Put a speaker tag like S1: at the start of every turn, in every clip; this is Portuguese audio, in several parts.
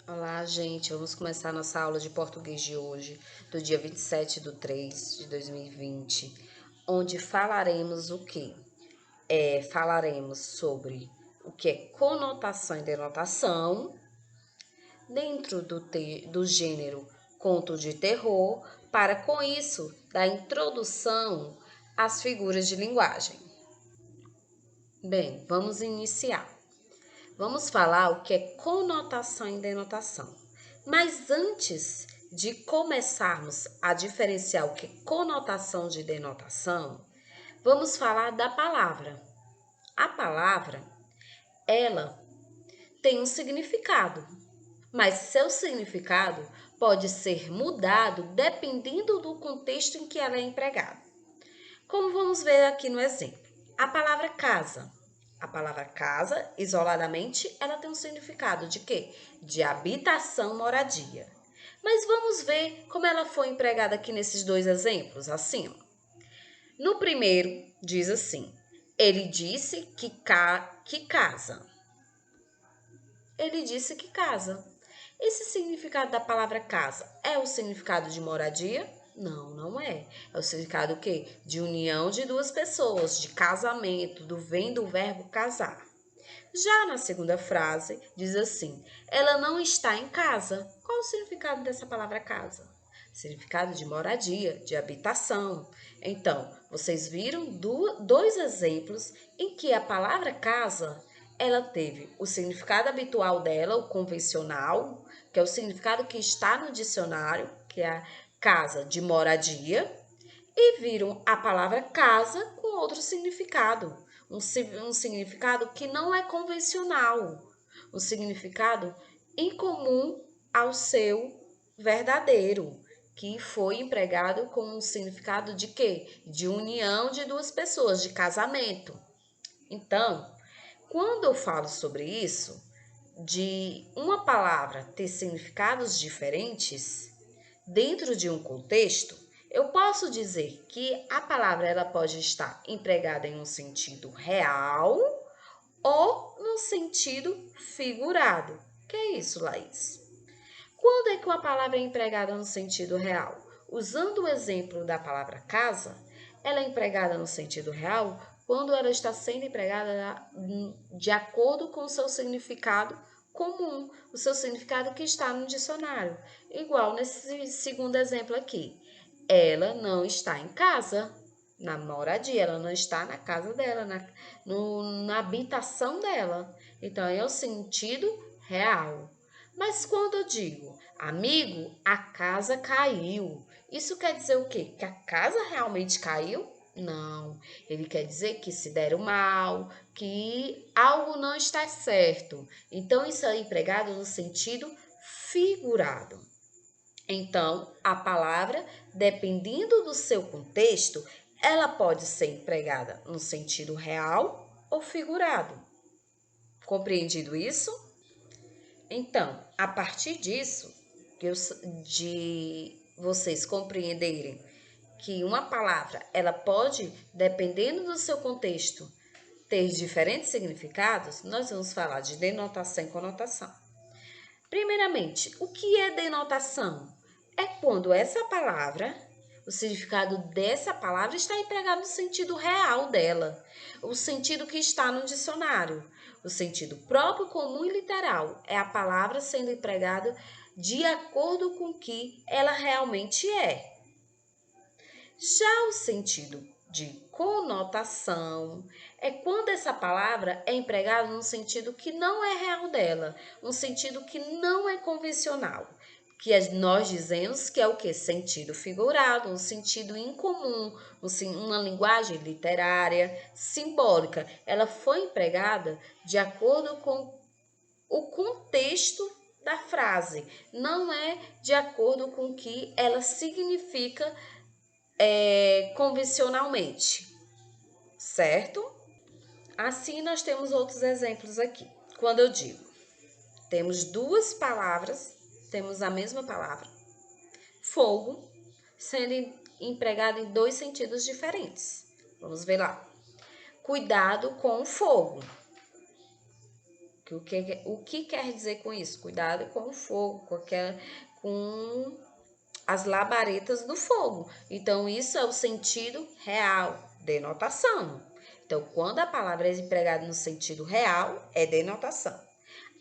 S1: Olá, gente. Vamos começar nossa aula de português de hoje, do dia 27/3/2020, onde falaremos o quê? Falaremos sobre o que é conotação e denotação, dentro do gênero conto de terror, para com isso dar introdução às figuras de linguagem. Bem, vamos iniciar. Vamos falar o que é conotação e denotação. Mas antes de começarmos a diferenciar o que é conotação de denotação, vamos falar da palavra. A palavra, ela tem um significado, mas seu significado pode ser mudado dependendo do contexto em que ela é empregada. Como vamos ver aqui no exemplo. A palavra casa. A palavra casa, isoladamente, ela tem um significado de quê? De habitação, moradia. Mas vamos ver como ela foi empregada aqui nesses dois exemplos, assim. No primeiro, diz assim, ele disse que casa. Ele disse que casa. Esse significado da palavra casa é o significado de moradia? Não, não é. É o significado o quê? De união de duas pessoas, de casamento, vem do verbo casar. Já na segunda frase, diz assim, ela não está em casa. Qual o significado dessa palavra casa? Significado de moradia, de habitação. Então, vocês viram dois exemplos em que a palavra casa, ela teve o significado habitual dela, o convencional, que é o significado que está no dicionário, que é a casa de moradia, e viram a palavra casa com outro significado, um significado que não é convencional, um significado incomum ao seu verdadeiro, que foi empregado com um significado de quê? De união de duas pessoas, de casamento. Então, quando eu falo sobre isso, de uma palavra ter significados diferentes dentro de um contexto, eu posso dizer que a palavra ela pode estar empregada em um sentido real ou no sentido figurado. Que é isso, Laís? Quando é que uma palavra é empregada no sentido real? Usando o exemplo da palavra casa, ela é empregada no sentido real quando ela está sendo empregada de acordo com o seu significado comum, o seu significado que está no dicionário. Igual nesse segundo exemplo aqui. Ela não está em casa, na moradia, ela não está na casa dela, na habitação dela. Então, é o sentido real. Mas quando eu digo, amigo, a casa caiu, isso quer dizer o quê? Que a casa realmente caiu? Não, ele quer dizer que se deram mal, que algo não está certo. Então, isso é empregado no sentido figurado. Então, a palavra, dependendo do seu contexto, ela pode ser empregada no sentido real ou figurado. Compreendido isso? Então, a partir disso, de vocês compreenderem que uma palavra, ela pode, dependendo do seu contexto, ter diferentes significados, nós vamos falar de denotação e conotação. Primeiramente, o que é denotação? É quando essa palavra, o significado dessa palavra está empregado no sentido real dela, o sentido que está no dicionário. O sentido próprio, comum e literal é a palavra sendo empregada de acordo com o que ela realmente é. Já o sentido de conotação é quando essa palavra é empregada num sentido que não é real dela, um sentido que não é convencional, que nós dizemos que é o que? Sentido figurado, um sentido incomum, uma linguagem literária, simbólica. Ela foi empregada de acordo com o contexto da frase, não é de acordo com o que ela significa convencionalmente, certo? Assim, nós temos outros exemplos aqui. Quando eu digo, temos duas palavras, temos a mesma palavra, fogo, sendo empregado em dois sentidos diferentes. Vamos ver lá. Cuidado com o fogo. O que quer dizer com isso? Cuidado com o fogo, com as labaredas do fogo. Então, isso é o sentido real, denotação. Então, quando a palavra é empregada no sentido real, é denotação.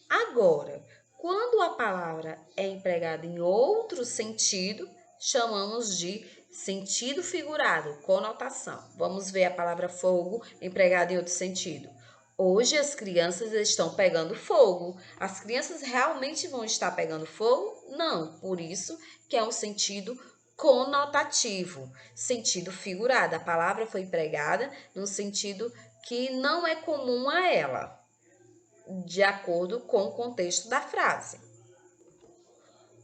S1: Agora, quando a palavra é empregada em outro sentido, chamamos de sentido figurado, conotação. Vamos ver a palavra fogo empregada em outro sentido. Hoje as crianças estão pegando fogo. As crianças realmente vão estar pegando fogo? Não, por isso que é um sentido conotativo, sentido figurado. A palavra foi empregada num sentido que não é comum a ela, de acordo com o contexto da frase.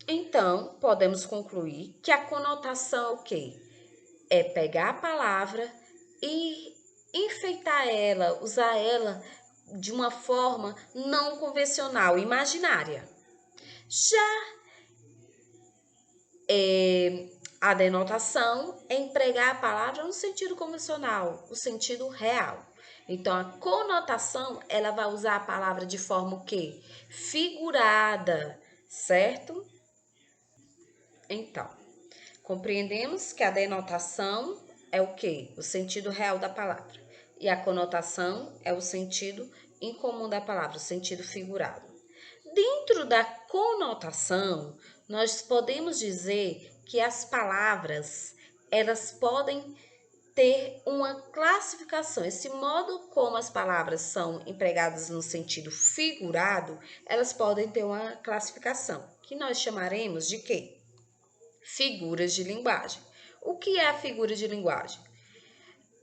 S1: Então, podemos concluir que a conotação é o quê? É pegar a palavra e enfeitar ela, usar ela de uma forma não convencional, imaginária. Já a denotação é empregar a palavra no sentido convencional, no sentido real. Então, a conotação, ela vai usar a palavra de forma o quê? Figurada, certo? Então, compreendemos que a denotação é o quê? O sentido real da palavra. E a conotação é o sentido incomum da palavra, o sentido figurado. Dentro da conotação, nós podemos dizer que as palavras, elas podem ter uma classificação. Esse modo como as palavras são empregadas no sentido figurado, elas podem ter uma classificação, que nós chamaremos de quê? Figuras de linguagem. O que é a figura de linguagem?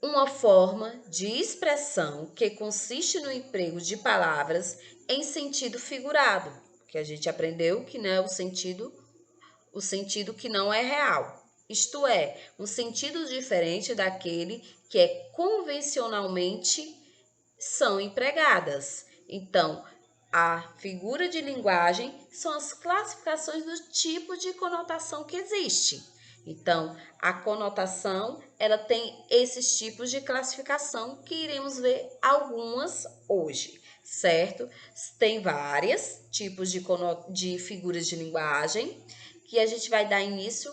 S1: Uma forma de expressão que consiste no emprego de palavras em sentido figurado, que a gente aprendeu que não é o sentido que não é real. Isto é, um sentido diferente daquele que é convencionalmente são empregadas. Então, a figura de linguagem são as classificações do tipo de conotação que existe. Então, a conotação, ela tem esses tipos de classificação que iremos ver algumas hoje, certo? Tem vários tipos de figuras de linguagem que a gente vai dar início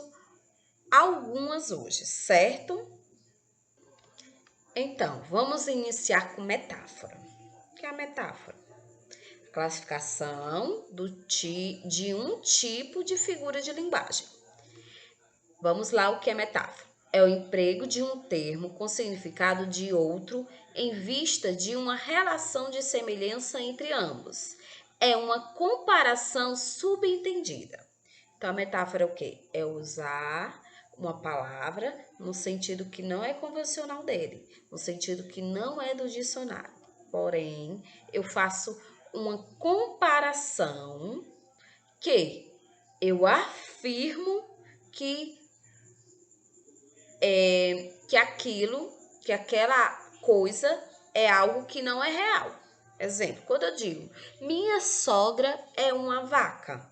S1: a algumas hoje, certo? Então, vamos iniciar com metáfora. O que é a metáfora? Classificação de um tipo de figura de linguagem. Vamos lá, o que é metáfora? É o emprego de um termo com significado de outro em vista de uma relação de semelhança entre ambos. É uma comparação subentendida. Então, a metáfora é o quê? É usar uma palavra no sentido que não é convencional dele, no sentido que não é do dicionário. Porém, eu faço uma comparação que eu afirmo que que aquela coisa é algo que não é real. Exemplo, quando eu digo, minha sogra é uma vaca.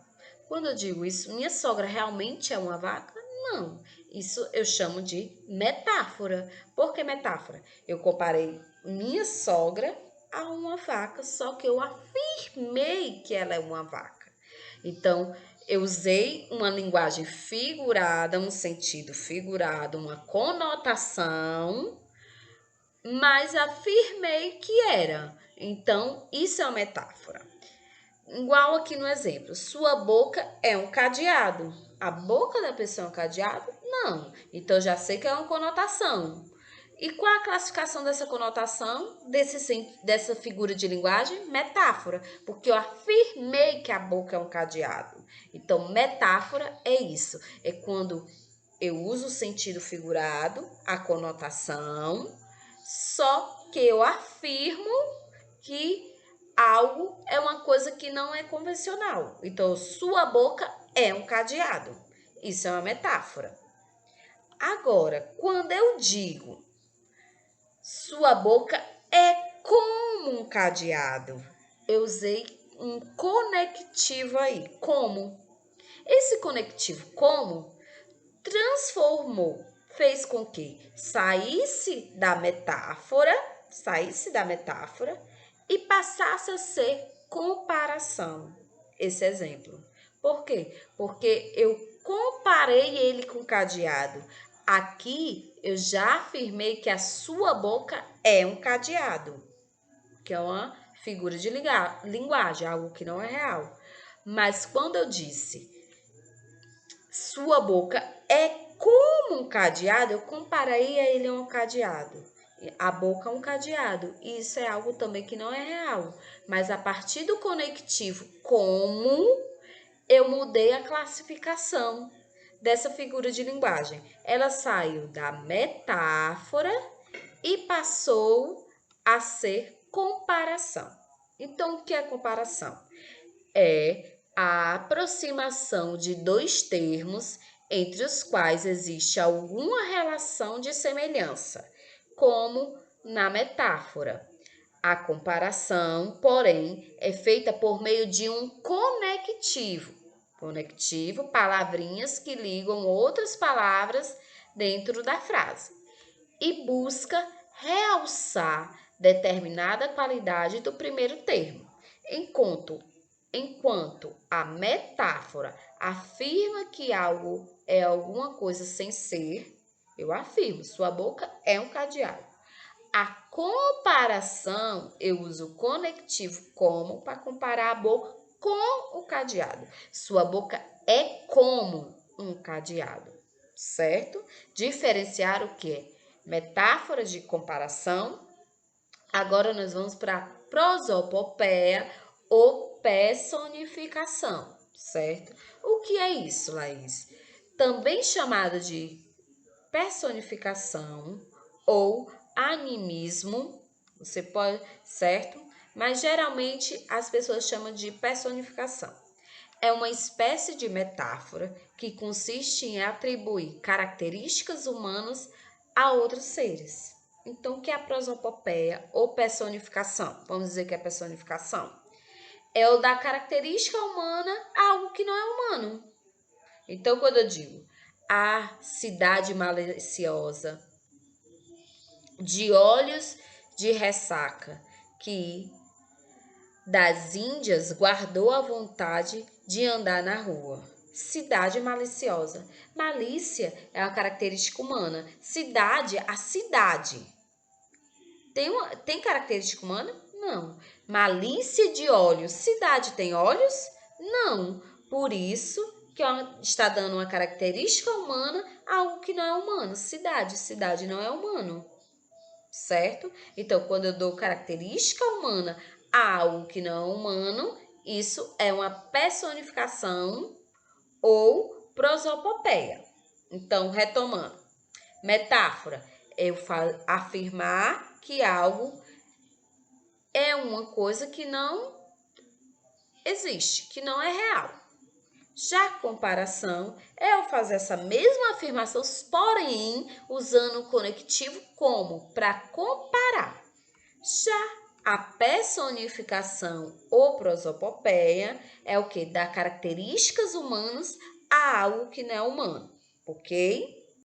S1: Quando eu digo isso, minha sogra realmente é uma vaca? Não. Isso eu chamo de metáfora. Por que metáfora? Eu comparei minha sogra a uma vaca, só que eu afirmei que ela é uma vaca. Então, eu usei uma linguagem figurada, um sentido figurado, uma conotação, mas afirmei que era. Então, isso é uma metáfora. Igual aqui no exemplo, sua boca é um cadeado. A boca da pessoa é um cadeado? Não. Então, já sei que é uma conotação. E qual a classificação dessa conotação, dessa figura de linguagem? Metáfora, porque eu afirmei que a boca é um cadeado. Então, metáfora é isso, é quando eu uso o sentido figurado, a conotação, só que eu afirmo que algo é uma coisa que não é convencional. Então, sua boca é um cadeado. Isso é uma metáfora. Agora, quando eu digo sua boca é como um cadeado, eu usei um conectivo aí, como. Esse conectivo como transformou, fez com que saísse da metáfora e passasse a ser comparação esse exemplo. Por quê? Porque eu comparei ele com o cadeado. Aqui eu já afirmei que a sua boca é um cadeado, que é uma figura de linguagem, algo que não é real. Mas quando eu disse sua boca é como um cadeado, eu comparei a ele a um cadeado. A boca é um cadeado, e isso é algo também que não é real. Mas a partir do conectivo como, eu mudei a classificação dessa figura de linguagem. Ela saiu da metáfora e passou a ser comparação. Então, o que é comparação? É a aproximação de dois termos entre os quais existe alguma relação de semelhança, como na metáfora. A comparação, porém, é feita por meio de um conectivo. Conectivo, palavrinhas que ligam outras palavras dentro da frase e busca realçar determinada qualidade do primeiro termo, enquanto a metáfora afirma que algo é alguma coisa sem ser, eu afirmo, sua boca é um cadeado. A comparação, eu uso o conectivo como para comparar a boca com o cadeado. Sua boca é como um cadeado, certo? Diferenciar o que? Metáfora de comparação. Agora nós vamos para a prosopopeia ou personificação, certo? O que é isso, Laís? Também chamada de personificação ou animismo, você pode, certo? Mas geralmente as pessoas chamam de personificação. É uma espécie de metáfora que consiste em atribuir características humanas a outros seres. Então, o que é a prosopopeia ou personificação? Vamos dizer que é personificação. É o da característica humana a algo que não é humano. Então, quando eu digo a cidade maliciosa, de olhos de ressaca, que das Índias guardou a vontade de andar na rua. Cidade maliciosa. Malícia é uma característica humana. Cidade, a cidade. Tem característica humana? Não. Malícia de olhos. Cidade tem olhos? Não. Por isso que está dando uma característica humana a algo que não é humano. Cidade não é humano. Certo? Então, quando eu dou característica humana a algo que não é humano, isso é uma personificação ou prosopopeia. Então, retomando. Metáfora, eu afirmar que algo é uma coisa que não existe, que não é real. Já a comparação é eu fazer essa mesma afirmação, porém usando o conectivo como para comparar. Já a personificação ou prosopopeia é o que? Dar características humanas a algo que não é humano, ok?